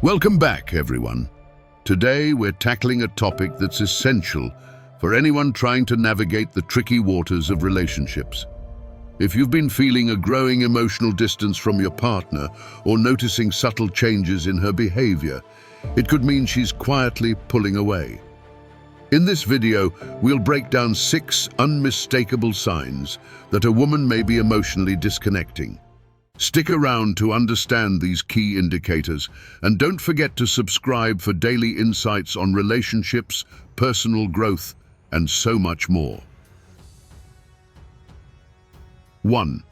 Welcome back, everyone. Today, we're tackling a topic that's essential for anyone trying to navigate the tricky waters of relationships. If you've been feeling a growing emotional distance from your partner or noticing subtle changes in her behavior, it could mean she's quietly pulling away. In this video, we'll break down 6 unmistakable signs that a woman may be emotionally disconnecting. Stick around to understand these key indicators, and don't forget to subscribe for daily insights on relationships, personal growth, and so much more. 1.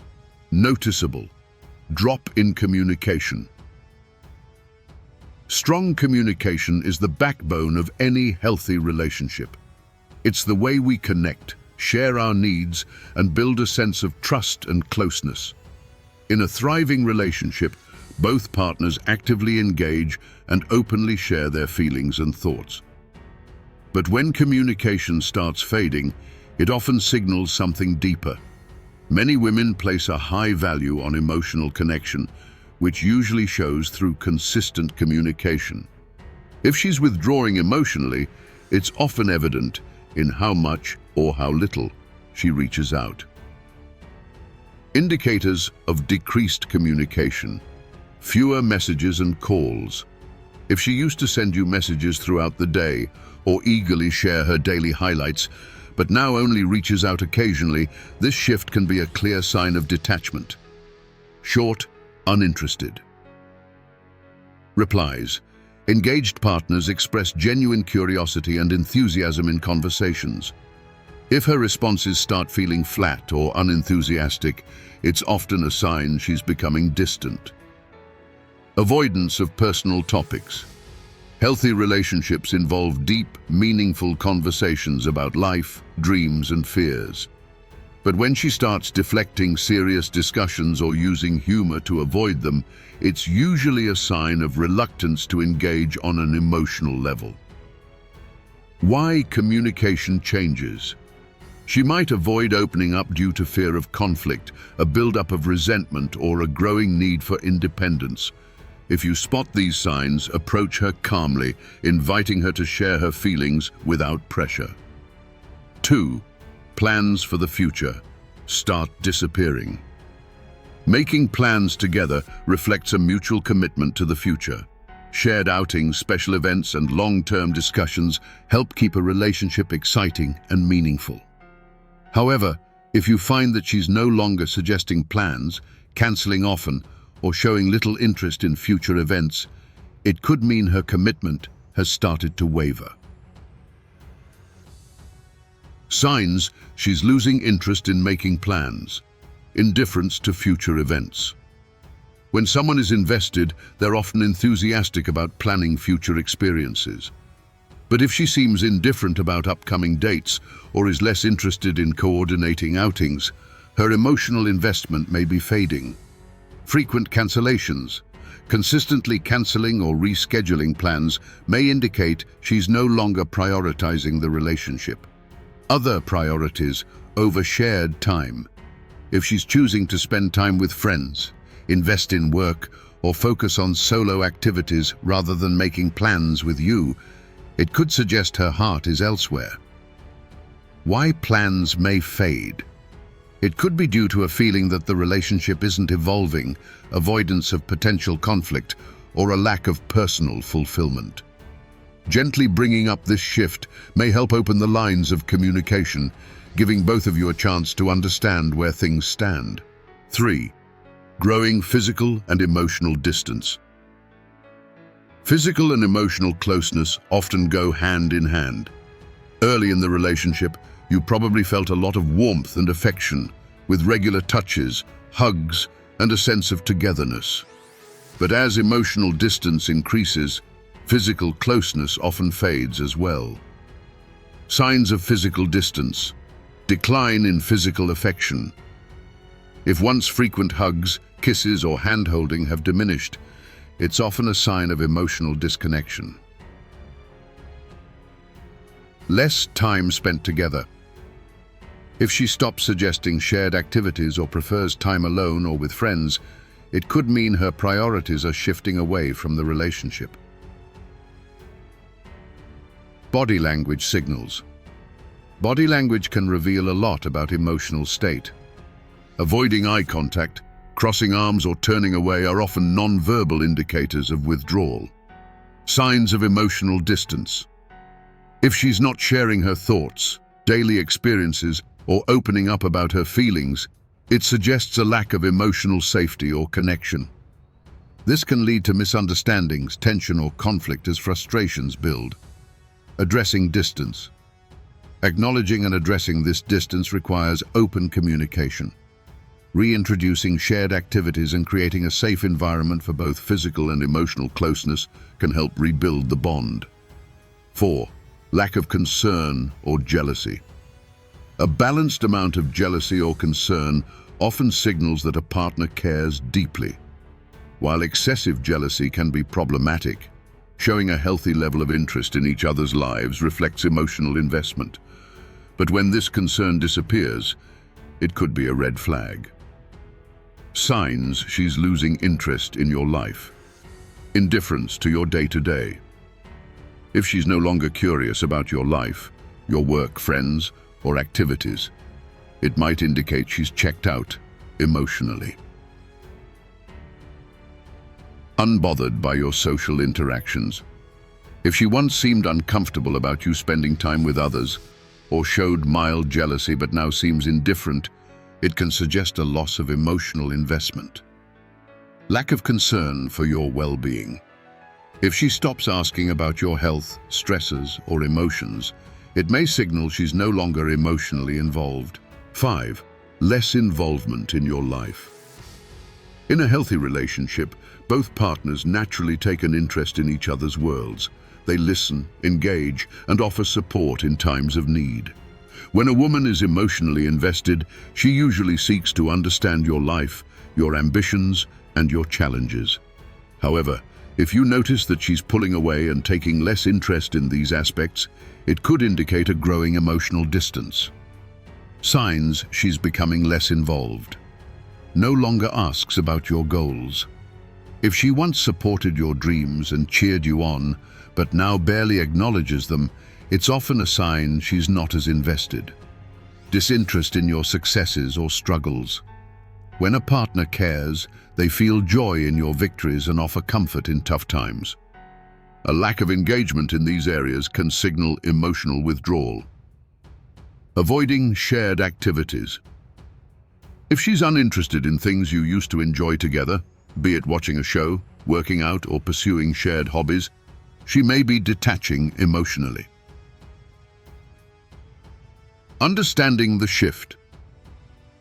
Noticeable. Drop in communication. Strong communication is the backbone of any healthy relationship. It's the way we connect, share our needs, and build a sense of trust and closeness. In a thriving relationship, both partners actively engage and openly share their feelings and thoughts. But when communication starts fading, it often signals something deeper. Many women place a high value on emotional connection, which usually shows through consistent communication. If she's withdrawing emotionally, it's often evident in how much or how little she reaches out. Indicators of decreased communication. Fewer messages and calls. If she used to send you messages throughout the day or eagerly share her daily highlights, but now only reaches out occasionally, this shift can be a clear sign of detachment. Short, uninterested. Replies. Engaged partners express genuine curiosity and enthusiasm in conversations. If her responses start feeling flat or unenthusiastic, it's often a sign she's becoming distant. Avoidance of personal topics. Healthy relationships involve deep, meaningful conversations about life, dreams, and fears. But when she starts deflecting serious discussions or using humor to avoid them, it's usually a sign of reluctance to engage on an emotional level. Why communication changes? She might avoid opening up due to fear of conflict, a buildup of resentment, or a growing need for independence. If you spot these signs, approach her calmly, inviting her to share her feelings without pressure. 2. Plans for the future. Start disappearing. Making plans together reflects a mutual commitment to the future. Shared outings, special events, and long-term discussions help keep a relationship exciting and meaningful. However, if you find that she's no longer suggesting plans, canceling often, or showing little interest in future events, it could mean her commitment has started to waver. Signs she's losing interest in making plans. Indifference to future events. When someone is invested, they're often enthusiastic about planning future experiences. But if she seems indifferent about upcoming dates or is less interested in coordinating outings, her emotional investment may be fading. Frequent cancellations. Consistently canceling or rescheduling plans may indicate she's no longer prioritizing the relationship. Other priorities over shared time. If she's choosing to spend time with friends, invest in work, or focus on solo activities rather than making plans with you, it could suggest her heart is elsewhere. Why plans may fade? It could be due to a feeling that the relationship isn't evolving, avoidance of potential conflict, or a lack of personal fulfillment. Gently bringing up this shift may help open the lines of communication, giving both of you a chance to understand where things stand. 3. Growing physical and emotional distance. Physical and emotional closeness often go hand in hand. Early in the relationship, you probably felt a lot of warmth and affection, with regular touches, hugs, and a sense of togetherness. But as emotional distance increases, physical closeness often fades as well. Signs of physical distance. Decline in physical affection. If once frequent hugs, kisses, or hand-holding have diminished, it's often a sign of emotional disconnection. Less time spent together. If she stops suggesting shared activities or prefers time alone or with friends, it could mean her priorities are shifting away from the relationship. Body language signals. Body language can reveal a lot about emotional state. Avoiding eye contact, crossing arms or turning away are often non-verbal indicators of withdrawal. Signs of emotional distance. If she's not sharing her thoughts, daily experiences, or opening up about her feelings, it suggests a lack of emotional safety or connection. This can lead to misunderstandings, tension, or conflict as frustrations build. Addressing distance. Acknowledging and addressing this distance requires open communication. Reintroducing shared activities and creating a safe environment for both physical and emotional closeness can help rebuild the bond. 4. Lack of concern or jealousy. A balanced amount of jealousy or concern often signals that a partner cares deeply. While excessive jealousy can be problematic, showing a healthy level of interest in each other's lives reflects emotional investment. But when this concern disappears, it could be a red flag. Signs she's losing interest in your life. Indifference to your day-to-day. If she's no longer curious about your life, your work, friends, or activities, it might indicate she's checked out emotionally. Unbothered by your social interactions. If she once seemed uncomfortable about you spending time with others, or showed mild jealousy but now seems indifferent, it can suggest a loss of emotional investment. Lack of concern for your well-being. If she stops asking about your health, stresses, or emotions, it may signal she's no longer emotionally involved. 5. Less involvement in your life. In a healthy relationship, both partners naturally take an interest in each other's worlds. They listen, engage, and offer support in times of need. When a woman is emotionally invested, she usually seeks to understand your life, your ambitions, and your challenges. However, if you notice that she's pulling away and taking less interest in these aspects, it could indicate a growing emotional distance. Signs she's becoming less involved. No longer asks about your goals. If she once supported your dreams and cheered you on, but now barely acknowledges them, it's often a sign she's not as invested. Disinterest in your successes or struggles. When a partner cares, they feel joy in your victories and offer comfort in tough times. A lack of engagement in these areas can signal emotional withdrawal. Avoiding shared activities. If she's uninterested in things you used to enjoy together, be it watching a show, working out, or pursuing shared hobbies, she may be detaching emotionally. Understanding the shift.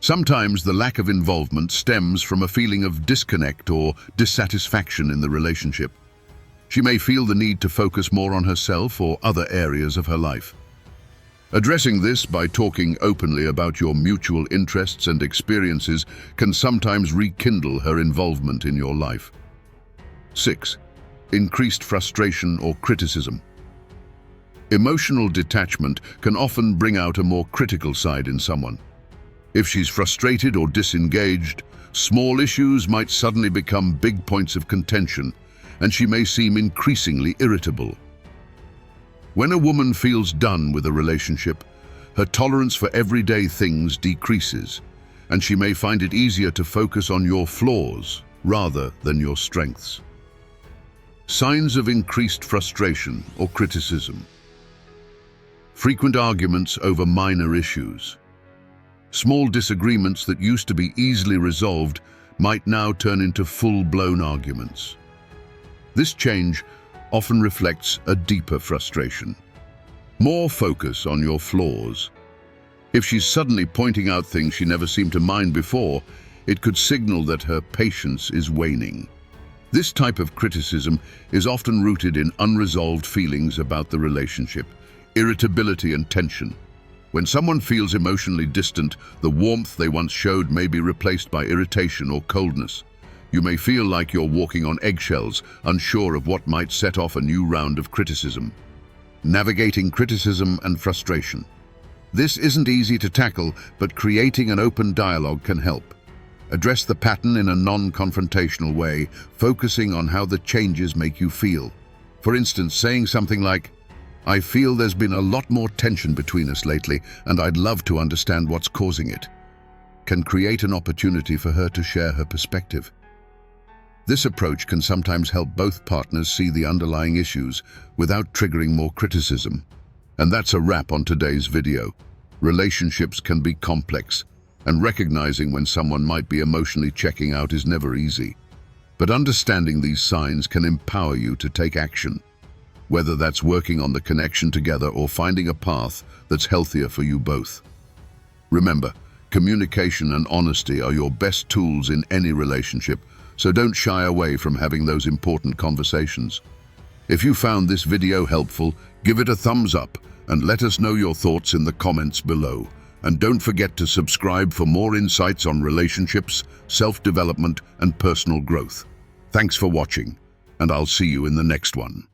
Sometimes the lack of involvement stems from a feeling of disconnect or dissatisfaction in the relationship. She may feel the need to focus more on herself or other areas of her life. Addressing this by talking openly about your mutual interests and experiences can sometimes rekindle her involvement in your life. 6. Increased frustration or criticism. Emotional detachment can often bring out a more critical side in someone. If she's frustrated or disengaged, small issues might suddenly become big points of contention, and she may seem increasingly irritable. When a woman feels done with a relationship, her tolerance for everyday things decreases, and she may find it easier to focus on your flaws rather than your strengths. Signs of increased frustration or criticism. Frequent arguments over minor issues. Small disagreements that used to be easily resolved might now turn into full-blown arguments. This change often reflects a deeper frustration. More focus on your flaws. If she's suddenly pointing out things she never seemed to mind before, it could signal that her patience is waning. This type of criticism is often rooted in unresolved feelings about the relationship, irritability and tension. When someone feels emotionally distant, the warmth they once showed may be replaced by irritation or coldness. You may feel like you're walking on eggshells, unsure of what might set off a new round of criticism. Navigating criticism and frustration. This isn't easy to tackle, but creating an open dialogue can help. Address the pattern in a non-confrontational way, focusing on how the changes make you feel. For instance, saying something like, "I feel there's been a lot more tension between us lately, and I'd love to understand what's causing it," can create an opportunity for her to share her perspective. This approach can sometimes help both partners see the underlying issues without triggering more criticism. And that's a wrap on today's video. Relationships can be complex, and recognizing when someone might be emotionally checking out is never easy. But understanding these signs can empower you to take action, whether that's working on the connection together or finding a path that's healthier for you both. Remember, communication and honesty are your best tools in any relationship, so don't shy away from having those important conversations. If you found this video helpful, give it a thumbs up and let us know your thoughts in the comments below. And don't forget to subscribe for more insights on relationships, self-development, and personal growth. Thanks for watching, and I'll see you in the next one.